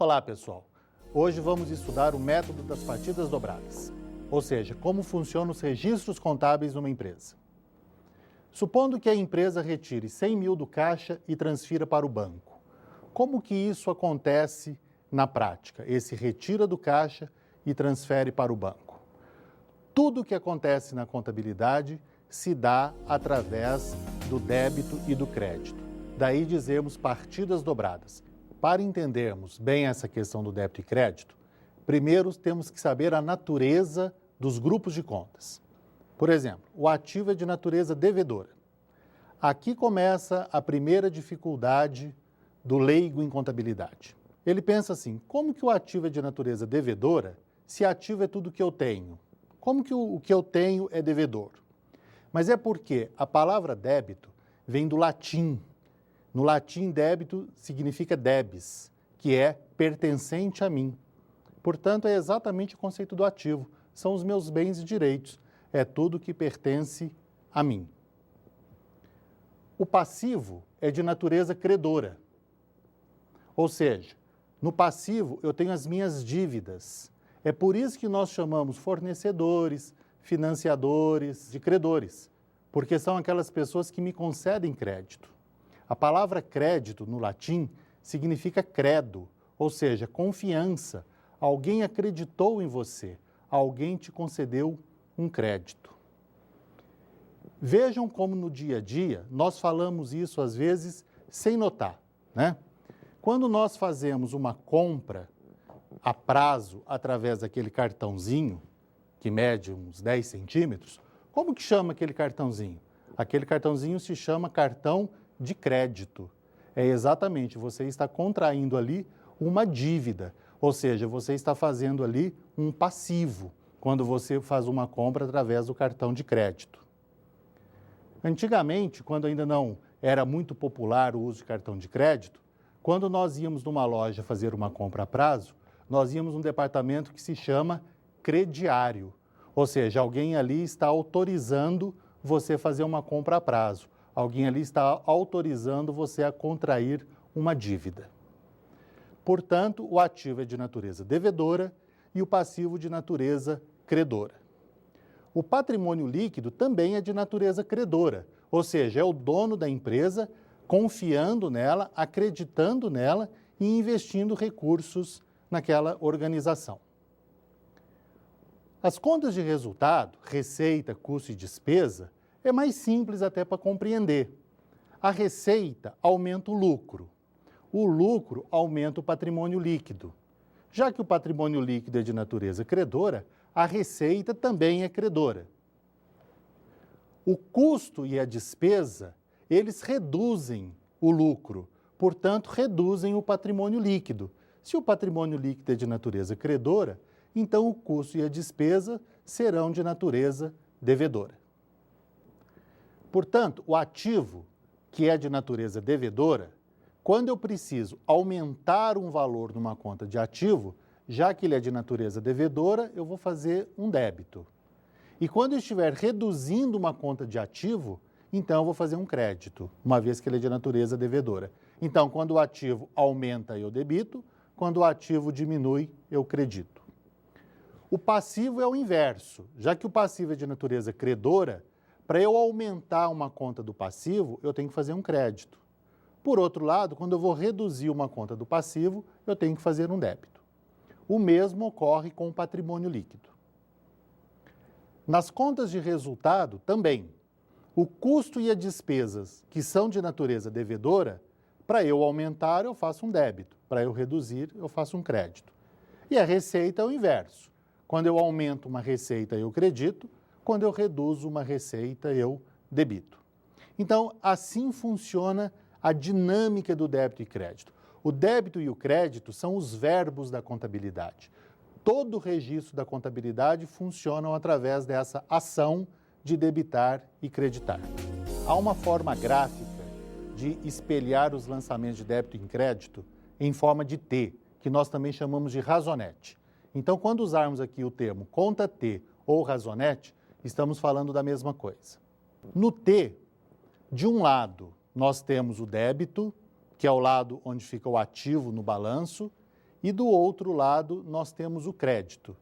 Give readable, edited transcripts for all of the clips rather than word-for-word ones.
Olá, pessoal! Hoje vamos estudar o método das partidas dobradas, ou seja, como funcionam os registros contábeis numa empresa. Supondo que a empresa retire 100 mil do caixa e transfira para o banco. Como que isso acontece na prática? Esse retira do caixa e transfere para o banco. Tudo o que acontece na contabilidade se dá através do débito e do crédito. Daí dizemos partidas dobradas. Para entendermos bem essa questão do débito e crédito, primeiro temos que saber a natureza dos grupos de contas. Por exemplo, o ativo é de natureza devedora. Aqui começa a primeira dificuldade do leigo em contabilidade. Ele pensa assim, como que o ativo é de natureza devedora se ativo é tudo que eu tenho? Como que o que eu tenho é devedor? Mas é porque a palavra débito vem do latim. No latim, débito significa debis, que é pertencente a mim. Portanto, é exatamente o conceito do ativo. São os meus bens e direitos. É tudo que pertence a mim. O passivo é de natureza credora. Ou seja, no passivo eu tenho as minhas dívidas. É por isso que nós chamamos fornecedores, financiadores de credores, porque são aquelas pessoas que me concedem crédito. A palavra crédito, no latim, significa credo, ou seja, confiança. Alguém acreditou em você, alguém te concedeu um crédito. Vejam como no dia a dia nós falamos isso às vezes sem notar, né? Quando nós fazemos uma compra a prazo através daquele cartãozinho, que mede uns 10 centímetros, como que chama aquele cartãozinho? Aquele cartãozinho se chama cartão de crédito. É exatamente, você está contraindo ali uma dívida, ou seja, você está fazendo ali um passivo, quando você faz uma compra através do cartão de crédito. Antigamente, quando ainda não era muito popular o uso de cartão de crédito, quando nós íamos numa loja fazer uma compra a prazo, nós íamos num departamento que se chama crediário, ou seja, alguém ali está autorizando você fazer uma compra a prazo. Alguém ali está autorizando você a contrair uma dívida. Portanto, o ativo é de natureza devedora e o passivo de natureza credora. O patrimônio líquido também é de natureza credora, ou seja, é o dono da empresa confiando nela, acreditando nela e investindo recursos naquela organização. As contas de resultado, receita, custo e despesa, é mais simples até para compreender. A receita aumenta o lucro aumenta o patrimônio líquido. Já que o patrimônio líquido é de natureza credora, a receita também é credora. O custo e a despesa, eles reduzem o lucro, portanto, reduzem o patrimônio líquido. Se o patrimônio líquido é de natureza credora, então o custo e a despesa serão de natureza devedora. Portanto, o ativo, que é de natureza devedora, quando eu preciso aumentar um valor numa conta de ativo, já que ele é de natureza devedora, eu vou fazer um débito. E quando eu estiver reduzindo uma conta de ativo, então eu vou fazer um crédito, uma vez que ele é de natureza devedora. Então, quando o ativo aumenta, eu debito, quando o ativo diminui, eu credito. O passivo é o inverso, já que o passivo é de natureza credora, para eu aumentar uma conta do passivo, eu tenho que fazer um crédito. Por outro lado, quando eu vou reduzir uma conta do passivo, eu tenho que fazer um débito. O mesmo ocorre com o patrimônio líquido. Nas contas de resultado, também. O custo e as despesas, que são de natureza devedora, para eu aumentar, eu faço um débito. Para eu reduzir, eu faço um crédito. E a receita é o inverso. Quando eu aumento uma receita, eu credito. Quando eu reduzo uma receita, eu debito. Então, assim funciona a dinâmica do débito e crédito. O débito e o crédito são os verbos da contabilidade. Todo o registro da contabilidade funciona através dessa ação de debitar e creditar. Há uma forma gráfica de espelhar os lançamentos de débito e crédito em forma de T, que nós também chamamos de razonete. Então, quando usarmos aqui o termo conta T ou razonete, estamos falando da mesma coisa. No T, de um lado, nós temos o débito, que é o lado onde fica o ativo no balanço, e do outro lado nós temos o crédito.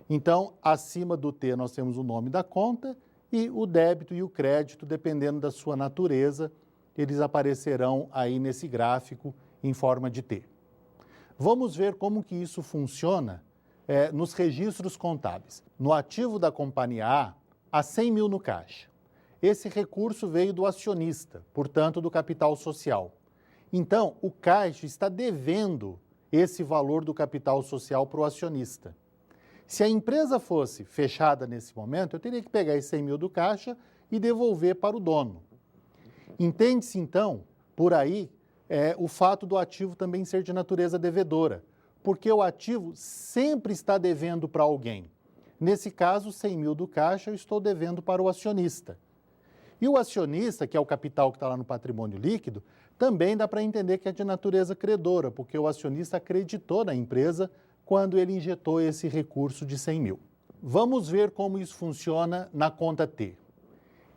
Então, acima do T nós temos o nome da conta e o débito e o crédito, dependendo da sua natureza, eles aparecerão aí nesse gráfico em forma de T. Vamos ver como que isso funciona nos registros contábeis. No ativo da companhia A, há 100 mil no caixa. Esse recurso veio do acionista, portanto, do capital social. Então, o caixa está devendo esse valor do capital social para o acionista. Se a empresa fosse fechada nesse momento, eu teria que pegar esses 100 mil do caixa e devolver para o dono. Entende-se, então, por aí, o fato do ativo também ser de natureza devedora, porque o ativo sempre está devendo para alguém. Nesse caso, 100 mil do caixa eu estou devendo para o acionista. E o acionista, que é o capital que está lá no patrimônio líquido, também dá para entender que é de natureza credora, porque o acionista acreditou na empresa quando ele injetou esse recurso de 100 mil. Vamos ver como isso funciona na conta T.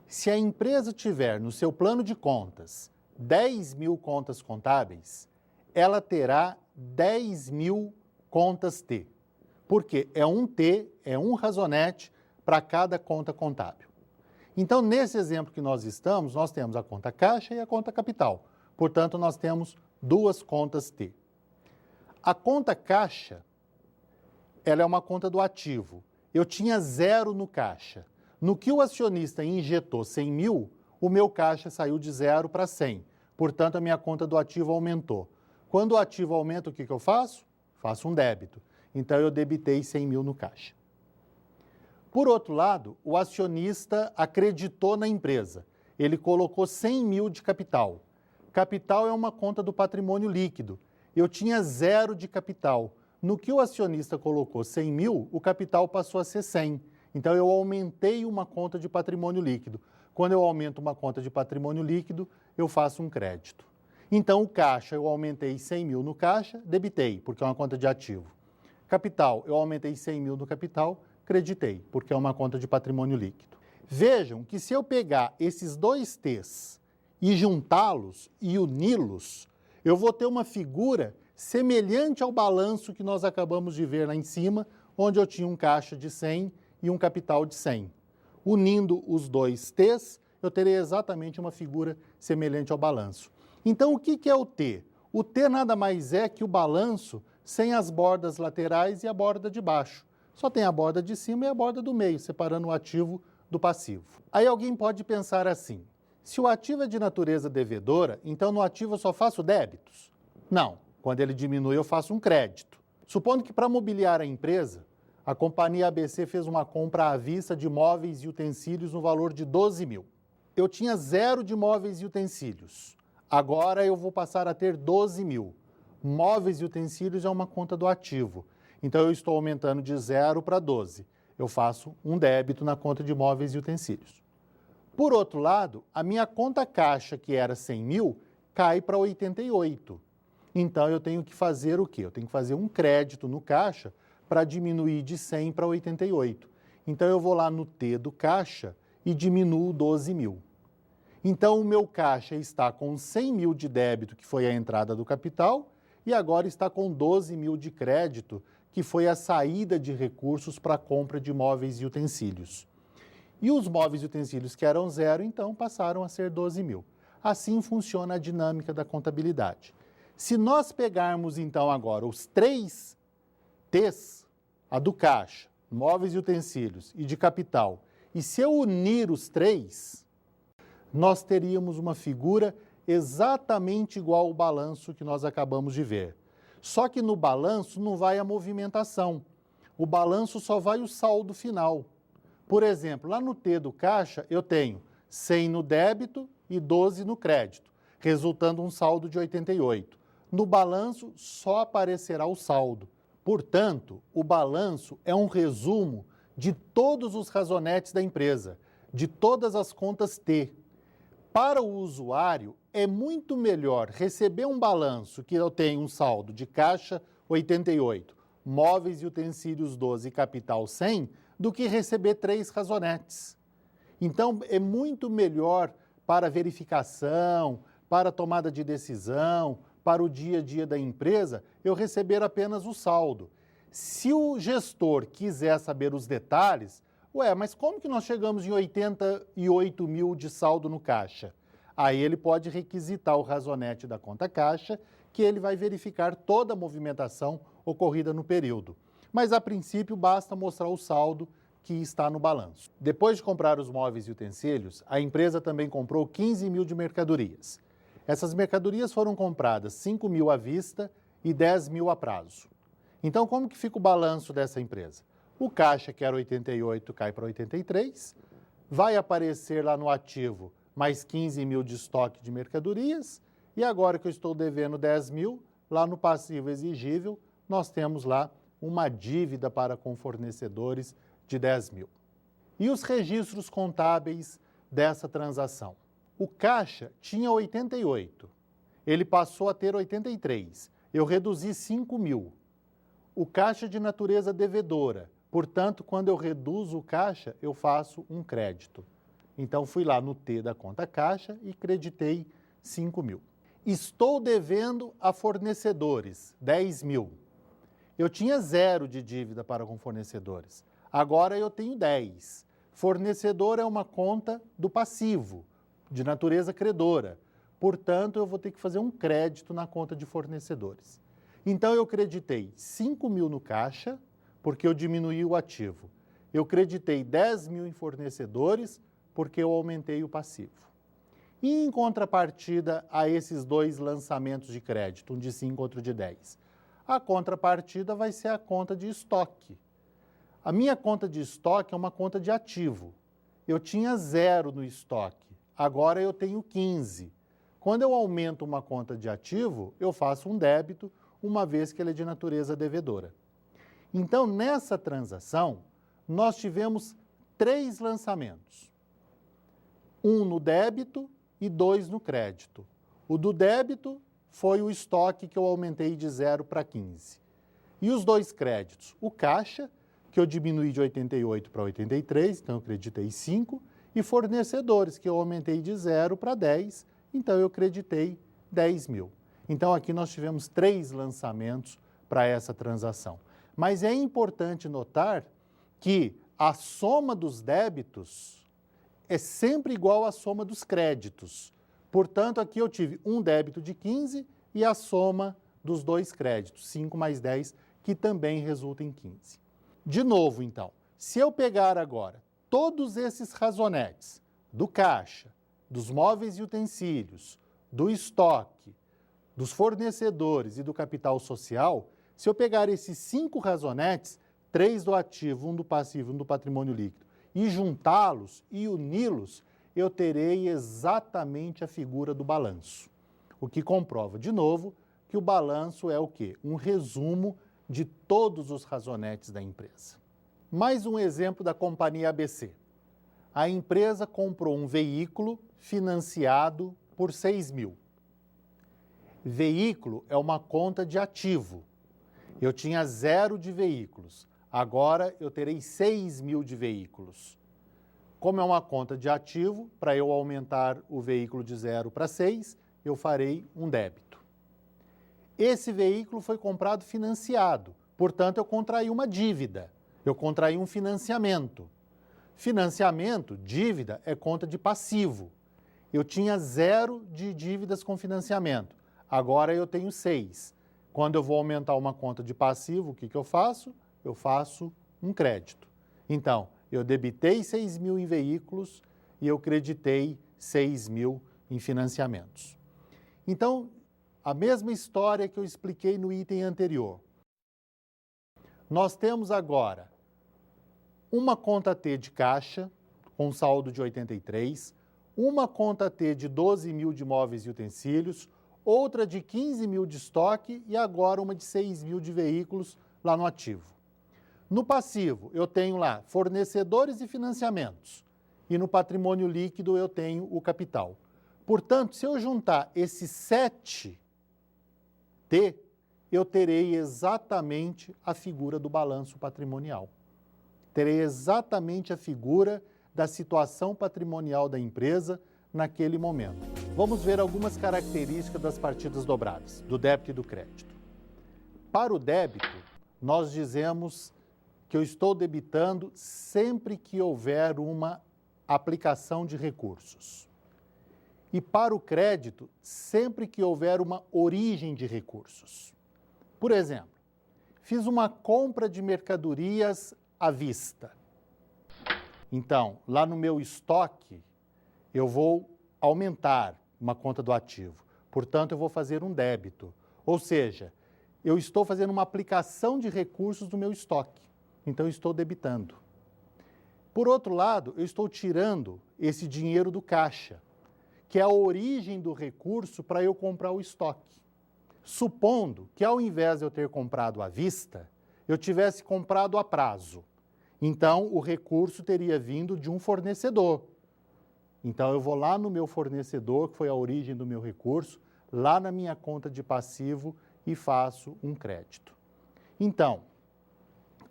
Se a empresa tiver no seu plano de contas 10 mil contas contábeis, ela terá 10 mil contas T. Porque é um T, é um razonete para cada conta contábil. Então, nesse exemplo que nós estamos, nós temos a conta caixa e a conta capital. Portanto, nós temos duas contas T. A conta caixa, ela é uma conta do ativo. Eu tinha 0 no caixa. No que o acionista injetou 100 mil, o meu caixa saiu de 0 para 100. Portanto, a minha conta do ativo aumentou. Quando o ativo aumenta, o que eu faço? Faço um débito. Então, eu debitei 100 mil no caixa. Por outro lado, o acionista acreditou na empresa. Ele colocou 100 mil de capital. Capital é uma conta do patrimônio líquido. Eu tinha 0 de capital. No que o acionista colocou 100 mil, o capital passou a ser 100. Então, eu aumentei uma conta de patrimônio líquido. Quando eu aumento uma conta de patrimônio líquido, eu faço um crédito. Então, o caixa, eu aumentei 100 mil no caixa, debitei, porque é uma conta de ativo. Capital, eu aumentei 100 mil no capital, creditei, porque é uma conta de patrimônio líquido. Vejam que se eu pegar esses dois T's e juntá-los e uni-los, eu vou ter uma figura semelhante ao balanço que nós acabamos de ver lá em cima, onde eu tinha um caixa de 100 e um capital de 100. Unindo os dois T's, eu terei exatamente uma figura semelhante ao balanço. Então, o que é o T? O T nada mais é que o balanço sem as bordas laterais e a borda de baixo. Só tem a borda de cima e a borda do meio, separando o ativo do passivo. Aí alguém pode pensar assim, se o ativo é de natureza devedora, então no ativo eu só faço débitos? Não, quando ele diminui eu faço um crédito. Supondo que para mobiliar a empresa, a companhia ABC fez uma compra à vista de móveis e utensílios no valor de 12 mil. Eu tinha 0 de móveis e utensílios. Agora eu vou passar a ter 12 mil. Móveis e utensílios é uma conta do ativo. Então, eu estou aumentando de 0 para 12. Eu faço um débito na conta de móveis e utensílios. Por outro lado, a minha conta caixa, que era 100 mil, cai para 88. Então, eu tenho que fazer o quê? Eu tenho que fazer um crédito no caixa para diminuir de 100 para 88. Então, eu vou lá no T do caixa e diminuo 12 mil. Então, o meu caixa está com 100 mil de débito, que foi a entrada do capital, e agora está com 12 mil de crédito, que foi a saída de recursos para a compra de móveis e utensílios. E os móveis e utensílios que eram 0, então, passaram a ser 12 mil. Assim funciona a dinâmica da contabilidade. Se nós pegarmos, então, agora os 3 T's, a do caixa, móveis e utensílios e de capital, e se eu unir os 3, nós teríamos uma figura exatamente igual ao balanço que nós acabamos de ver. Só que no balanço não vai a movimentação. O balanço só vai o saldo final. Por exemplo, lá no T do caixa, eu tenho 100 no débito e 12 no crédito, resultando um saldo de 88. No balanço, só aparecerá o saldo. Portanto, o balanço é um resumo de todos os razonetes da empresa, de todas as contas T. Para o usuário, é muito melhor receber um balanço que eu tenho um saldo de caixa 88, móveis e utensílios 12 e capital 100, do que receber 3 razonetes. Então, é muito melhor para verificação, para tomada de decisão, para o dia a dia da empresa eu receber apenas o saldo. Se o gestor quiser saber os detalhes, mas como que nós chegamos em 88 mil de saldo no caixa? Aí ele pode requisitar o razonete da conta caixa, que ele vai verificar toda a movimentação ocorrida no período. Mas, a princípio, basta mostrar o saldo que está no balanço. Depois de comprar os móveis e utensílios, a empresa também comprou 15 mil de mercadorias. Essas mercadorias foram compradas 5 mil à vista e 10 mil a prazo. Então, como que fica o balanço dessa empresa? O caixa, que era 88, cai para 83, vai aparecer lá no ativo mais 15 mil de estoque de mercadorias, e agora que eu estou devendo 10 mil, lá no passivo exigível, nós temos lá uma dívida para com fornecedores de 10 mil. E os registros contábeis dessa transação? O caixa tinha 88, ele passou a ter 83, eu reduzi 5 mil. O caixa é de natureza devedora, portanto, quando eu reduzo o caixa, eu faço um crédito. Então, fui lá no T da conta caixa e creditei 5 mil. Estou devendo a fornecedores 10 mil. Eu tinha 0 de dívida para com fornecedores. Agora eu tenho 10. Fornecedor é uma conta do passivo, de natureza credora. Portanto, eu vou ter que fazer um crédito na conta de fornecedores. Então, eu creditei 5 mil no caixa, porque eu diminuí o ativo. Eu creditei 10 mil em fornecedores, porque eu aumentei o passivo. E em contrapartida a esses dois lançamentos de crédito, um de 5 e outro de 10, a contrapartida vai ser a conta de estoque. A minha conta de estoque é uma conta de ativo. Eu tinha 0 no estoque, agora eu tenho 15. Quando eu aumento uma conta de ativo, eu faço um débito, uma vez que ela é de natureza devedora. Então, nessa transação, nós tivemos 3 lançamentos. Um no débito e 2 no crédito. O do débito foi o estoque que eu aumentei de 0 para 15. E os 2 créditos, o caixa, que eu diminuí de 88 para 83, então eu creditei 5, e fornecedores, que eu aumentei de 0 para 10, então eu creditei 10 mil. Então aqui nós tivemos 3 lançamentos para essa transação. Mas é importante notar que a soma dos débitos é sempre igual à soma dos créditos. Portanto, aqui eu tive um débito de 15 e a soma dos 2 créditos, 5 mais 10, que também resulta em 15. De novo, então, se eu pegar agora todos esses razonetes do caixa, dos móveis e utensílios, do estoque, dos fornecedores e do capital social, se eu pegar esses 5 razonetes, 3 do ativo, 1 do passivo, 1 do patrimônio líquido, e juntá-los e uni-los, eu terei exatamente a figura do balanço. O que comprova, de novo, que o balanço é o quê? Um resumo de todos os razonetes da empresa. Mais um exemplo da companhia ABC. A empresa comprou um veículo financiado por 6 mil. Veículo é uma conta de ativo. Eu tinha 0 de veículos. Agora eu terei 6 mil de veículos. Como é uma conta de ativo, para eu aumentar o veículo de 0 para 6, eu farei um débito. Esse veículo foi comprado financiado, portanto eu contraí uma dívida, eu contraí um financiamento. Financiamento, dívida, é conta de passivo. Eu tinha 0 de dívidas com financiamento, agora eu tenho 6. Quando eu vou aumentar uma conta de passivo, o que eu faço? Eu faço um crédito. Então, eu debitei 6 mil em veículos e eu creditei 6 mil em financiamentos. Então, a mesma história que eu expliquei no item anterior. Nós temos agora uma conta T de caixa, com saldo de 83, uma conta T de 12 mil de móveis e utensílios, outra de 15 mil de estoque e agora uma de 6 mil de veículos lá no ativo. No passivo, eu tenho lá fornecedores e financiamentos. E no patrimônio líquido, eu tenho o capital. Portanto, se eu juntar esses 7 T, eu terei exatamente a figura do balanço patrimonial. Terei exatamente a figura da situação patrimonial da empresa naquele momento. Vamos ver algumas características das partidas dobradas, do débito e do crédito. Para o débito, nós dizemos que eu estou debitando sempre que houver uma aplicação de recursos. E para o crédito, sempre que houver uma origem de recursos. Por exemplo, fiz uma compra de mercadorias à vista. Então, lá no meu estoque, eu vou aumentar uma conta do ativo. Portanto, eu vou fazer um débito. Ou seja, eu estou fazendo uma aplicação de recursos no meu estoque. Então, eu estou debitando. Por outro lado, eu estou tirando esse dinheiro do caixa, que é a origem do recurso para eu comprar o estoque. Supondo que, ao invés de eu ter comprado à vista, eu tivesse comprado a prazo. Então, o recurso teria vindo de um fornecedor. Então, eu vou lá no meu fornecedor, que foi a origem do meu recurso, lá na minha conta de passivo e faço um crédito. Então,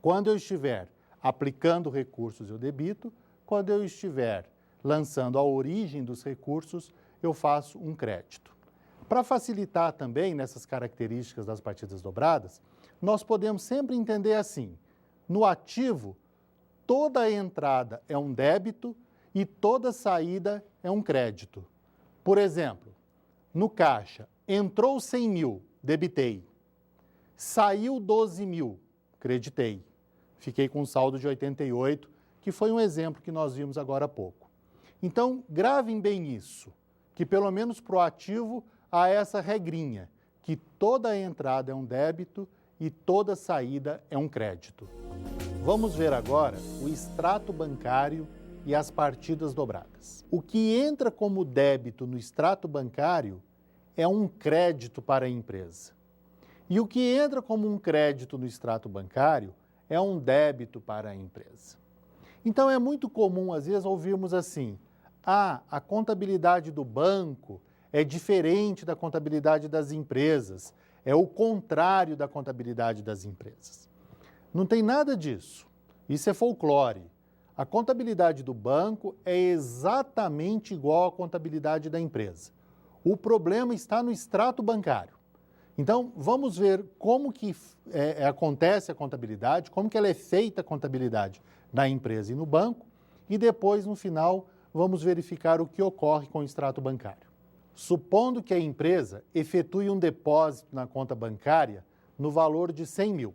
quando eu estiver aplicando recursos, eu debito. Quando eu estiver lançando a origem dos recursos, eu faço um crédito. Para facilitar também nessas características das partidas dobradas, nós podemos sempre entender assim: no ativo, toda a entrada é um débito e toda saída é um crédito. Por exemplo, no caixa, entrou 100 mil, debitei. Saiu 12 mil, creditei. Fiquei com um saldo de 88, que foi um exemplo que nós vimos agora há pouco. Então, gravem bem isso, que pelo menos para o ativo há essa regrinha, que toda entrada é um débito e toda saída é um crédito. Vamos ver agora o extrato bancário e as partidas dobradas. O que entra como débito no extrato bancário é um crédito para a empresa. E o que entra como um crédito no extrato bancário é um débito para a empresa. Então, é muito comum, às vezes, ouvirmos assim: a contabilidade do banco é diferente da contabilidade das empresas, é o contrário da contabilidade das empresas. Não tem nada disso. Isso é folclore. A contabilidade do banco é exatamente igual à contabilidade da empresa. O problema está no extrato bancário. Então, vamos ver como que acontece a contabilidade, como que ela é feita a contabilidade na empresa e no banco, e depois, no final, vamos verificar o que ocorre com o extrato bancário. Supondo que a empresa efetue um depósito na conta bancária no valor de 100 mil.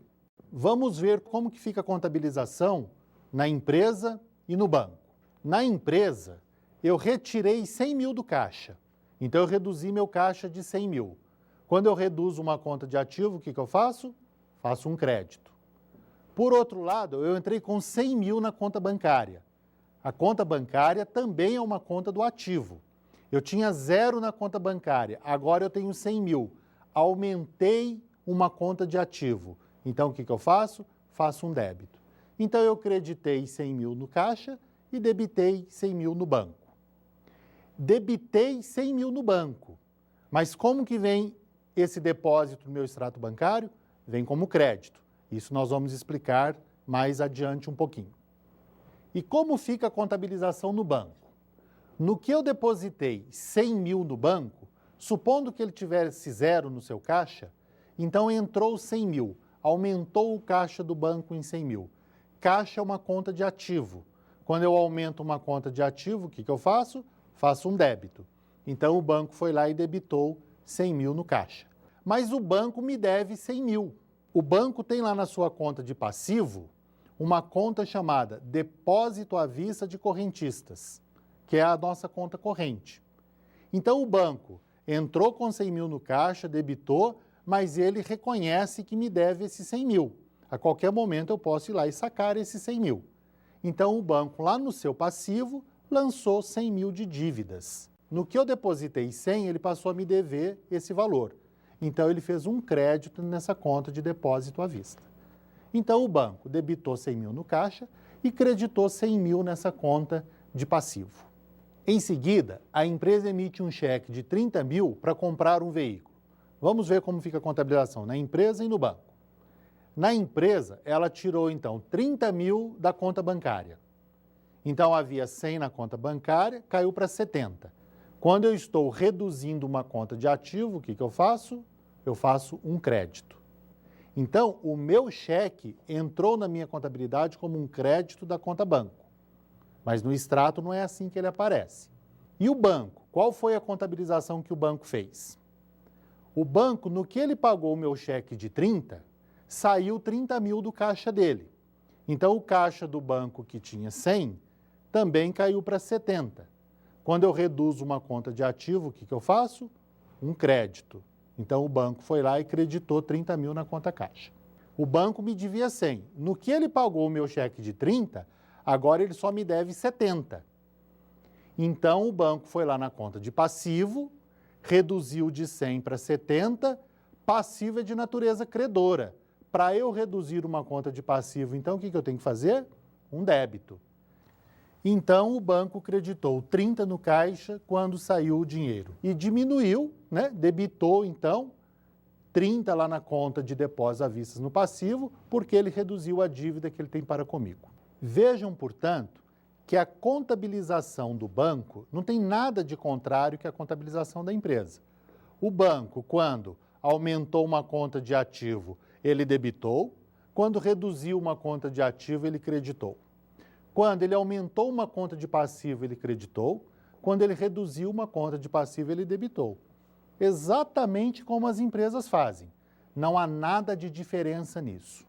Vamos ver como que fica a contabilização na empresa e no banco. Na empresa, eu retirei 100 mil do caixa, então eu reduzi meu caixa de 100 mil. Quando eu reduzo uma conta de ativo, o que eu faço? Faço um crédito. Por outro lado, eu entrei com 100 mil na conta bancária. A conta bancária também é uma conta do ativo. Eu tinha 0 na conta bancária, agora eu tenho 100 mil. Aumentei uma conta de ativo. Então, o que eu faço? Faço um débito. Então, eu creditei 100 mil no caixa e debitei 100 mil no banco. Debitei 100 mil no banco. Mas como que vem esse depósito no meu extrato bancário? Vem como crédito. Isso nós vamos explicar mais adiante um pouquinho. E como fica a contabilização no banco? No que eu depositei 100 mil no banco, supondo que ele tivesse 0 no seu caixa, então entrou 100 mil, aumentou o caixa do banco em 100 mil. Caixa é uma conta de ativo. Quando eu aumento uma conta de ativo, o que eu faço? Faço um débito. Então, o banco foi lá e debitou 100 mil no caixa. Mas o banco me deve 100 mil. O banco tem lá na sua conta de passivo uma conta chamada Depósito à Vista de Correntistas, que é a nossa conta corrente. Então, o banco entrou com 100 mil no caixa, debitou, mas ele reconhece que me deve esses 100 mil. A qualquer momento eu posso ir lá e sacar esses 100 mil. Então, o banco, lá no seu passivo, lançou 100 mil de dívidas. No que eu depositei 100, ele passou a me dever esse valor. Então, ele fez um crédito nessa conta de depósito à vista. Então, o banco debitou 100 mil no caixa e creditou 100 mil nessa conta de passivo. Em seguida, a empresa emite um cheque de 30 mil para comprar um veículo. Vamos ver como fica a contabilização na empresa e no banco. Na empresa, ela tirou, então, 30 mil da conta bancária. Então, havia 100 na conta bancária, caiu para 70. Quando eu estou reduzindo uma conta de ativo, o que eu faço? Eu faço um crédito. Então, o meu cheque entrou na minha contabilidade como um crédito da conta banco. Mas no extrato não é assim que ele aparece. E o banco? Qual foi a contabilização que o banco fez? O banco, no que ele pagou o meu cheque de 30, saiu 30 mil do caixa dele. Então, o caixa do banco que tinha 100 também caiu para 70. Quando eu reduzo uma conta de ativo, o que eu faço? Um crédito. Então, o banco foi lá e creditou 30 mil na conta caixa. O banco me devia 100. No que ele pagou o meu cheque de 30, agora ele só me deve 70. Então, o banco foi lá na conta de passivo, reduziu de 100 para 70, passivo é de natureza credora. Para eu reduzir uma conta de passivo, então, o que eu tenho que fazer? Um débito. Então, o banco creditou 30 no caixa quando saiu o dinheiro. E diminuiu, né? Debitou, então, 30 lá na conta de depósitos à vista no passivo, porque ele reduziu a dívida que ele tem para comigo. Vejam, portanto, que a contabilização do banco não tem nada de contrário que a contabilização da empresa. O banco, quando aumentou uma conta de ativo, ele debitou. Quando reduziu uma conta de ativo, ele creditou. Quando ele aumentou uma conta de passivo, ele creditou. Quando ele reduziu uma conta de passivo, ele debitou. Exatamente como as empresas fazem. Não há nada de diferença nisso.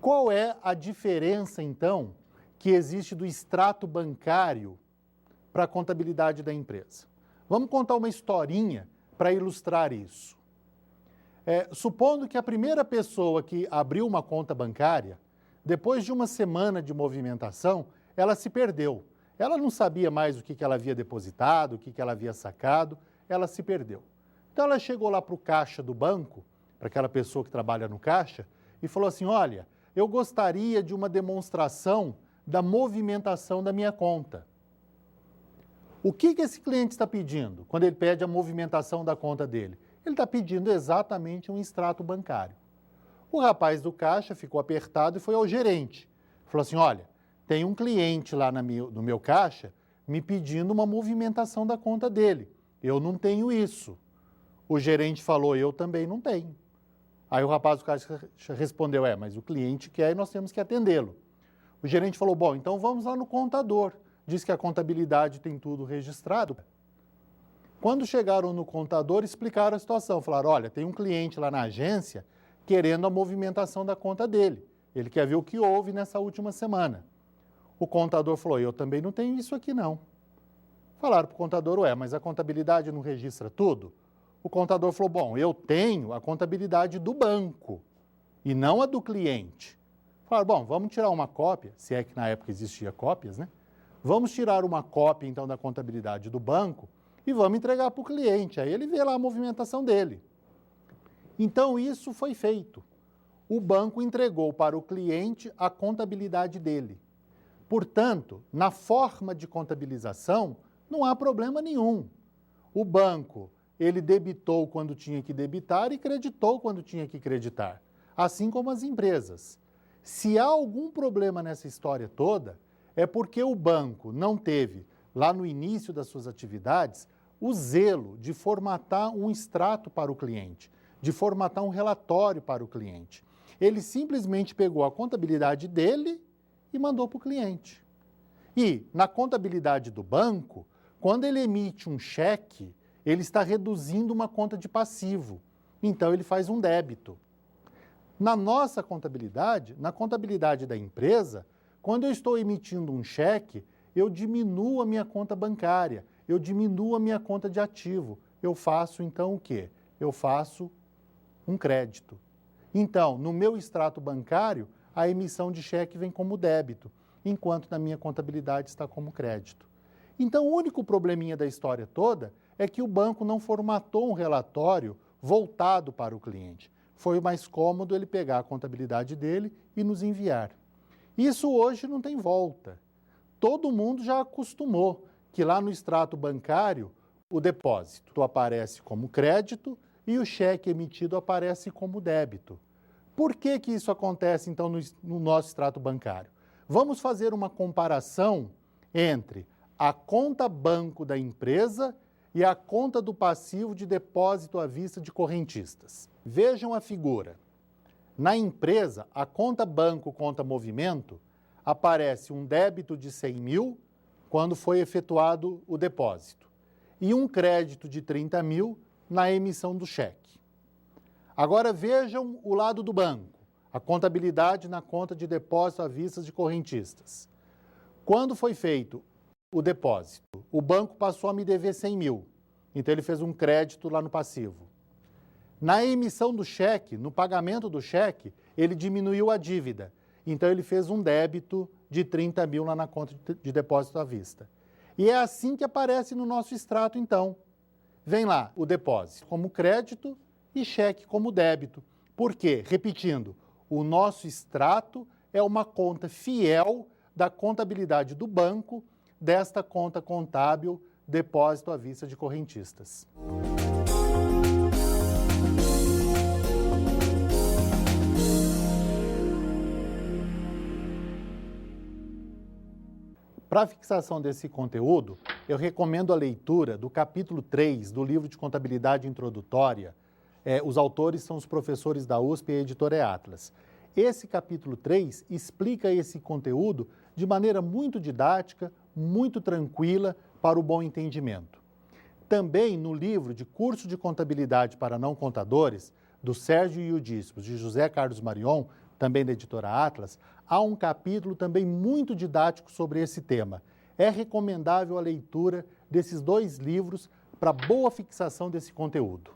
Qual é a diferença, então, que existe do extrato bancário para a contabilidade da empresa? Vamos contar uma historinha para ilustrar isso. Supondo que a primeira pessoa que abriu uma conta bancária, depois de uma semana de movimentação, ela se perdeu. Ela não sabia mais o que ela havia depositado, o que ela havia sacado, ela se perdeu. Então ela chegou lá para o caixa do banco, para aquela pessoa que trabalha no caixa, e falou assim, olha, eu gostaria de uma demonstração da movimentação da minha conta. O que esse cliente está pedindo quando ele pede a movimentação da conta dele? Ele está pedindo exatamente um extrato bancário. O rapaz do caixa ficou apertado e foi ao gerente. Falou assim, olha, tem um cliente lá no meu caixa me pedindo uma movimentação da conta dele. Eu não tenho isso. O gerente falou, eu também não tenho. Aí o rapaz do caixa respondeu, mas o cliente quer e nós temos que atendê-lo. O gerente falou, bom, então vamos lá no contador. Diz que a contabilidade tem tudo registrado. Quando chegaram no contador, explicaram a situação. Falaram, olha, tem um cliente lá na agência querendo a movimentação da conta dele. Ele quer ver o que houve nessa última semana. O contador falou, eu também não tenho isso aqui não. Falaram para o contador, mas a contabilidade não registra tudo? O contador falou, bom, eu tenho a contabilidade do banco e não a do cliente. Falaram, bom, vamos tirar uma cópia, se é que na época existia cópias, né? Vamos tirar uma cópia, então, da contabilidade do banco e vamos entregar para o cliente. Aí ele vê lá a movimentação dele. Então, isso foi feito. O banco entregou para o cliente a contabilidade dele. Portanto, na forma de contabilização, não há problema nenhum. O banco, ele debitou quando tinha que debitar e creditou quando tinha que creditar. Assim como as empresas. Se há algum problema nessa história toda, é porque o banco não teve, lá no início das suas atividades, o zelo de formatar um extrato para o cliente, de formatar um relatório para o cliente. Ele simplesmente pegou a contabilidade dele e mandou para o cliente. E, na contabilidade do banco, quando ele emite um cheque, ele está reduzindo uma conta de passivo. Então, ele faz um débito. Na nossa contabilidade, na contabilidade da empresa, quando eu estou emitindo um cheque, eu diminuo a minha conta bancária, eu diminuo a minha conta de ativo. Eu faço, então, o quê? Eu faço um crédito. Então, no meu extrato bancário, a emissão de cheque vem como débito, enquanto na minha contabilidade está como crédito. Então, o único probleminha da história toda é que o banco não formatou um relatório voltado para o cliente. Foi mais cômodo ele pegar a contabilidade dele e nos enviar. Isso hoje não tem volta. Todo mundo já acostumou que lá no extrato bancário o depósito aparece como crédito e o cheque emitido aparece como débito. Por que isso acontece, então, no nosso extrato bancário? Vamos fazer uma comparação entre a conta banco da empresa e a conta do passivo de depósito à vista de correntistas. Vejam a figura. Na empresa, a conta banco, conta movimento, aparece um débito de 100 mil quando foi efetuado o depósito e um crédito de 30 mil na emissão do cheque. Agora vejam o lado do banco, a contabilidade na conta de depósito à vista de correntistas. Quando foi feito o depósito, o banco passou a me dever 100 mil, então ele fez um crédito lá no passivo. Na emissão do cheque, no pagamento do cheque, ele diminuiu a dívida, então ele fez um débito de 30 mil lá na conta de depósito à vista. E é assim que aparece no nosso extrato, então. Vem lá o depósito como crédito e cheque como débito. Por quê? Repetindo, o nosso extrato é uma conta fiel da contabilidade do banco desta conta contábil depósito à vista de correntistas. Para a fixação desse conteúdo, eu recomendo a leitura do capítulo 3 do livro de Contabilidade Introdutória. Os autores são os professores da USP e a editora é Atlas. Esse capítulo 3 explica esse conteúdo de maneira muito didática, muito tranquila para o bom entendimento. Também no livro de Curso de Contabilidade para Não Contadores, do Sérgio Iudícipos, de José Carlos Marion, também da editora Atlas, há um capítulo também muito didático sobre esse tema. É recomendável a leitura desses dois livros para boa fixação desse conteúdo.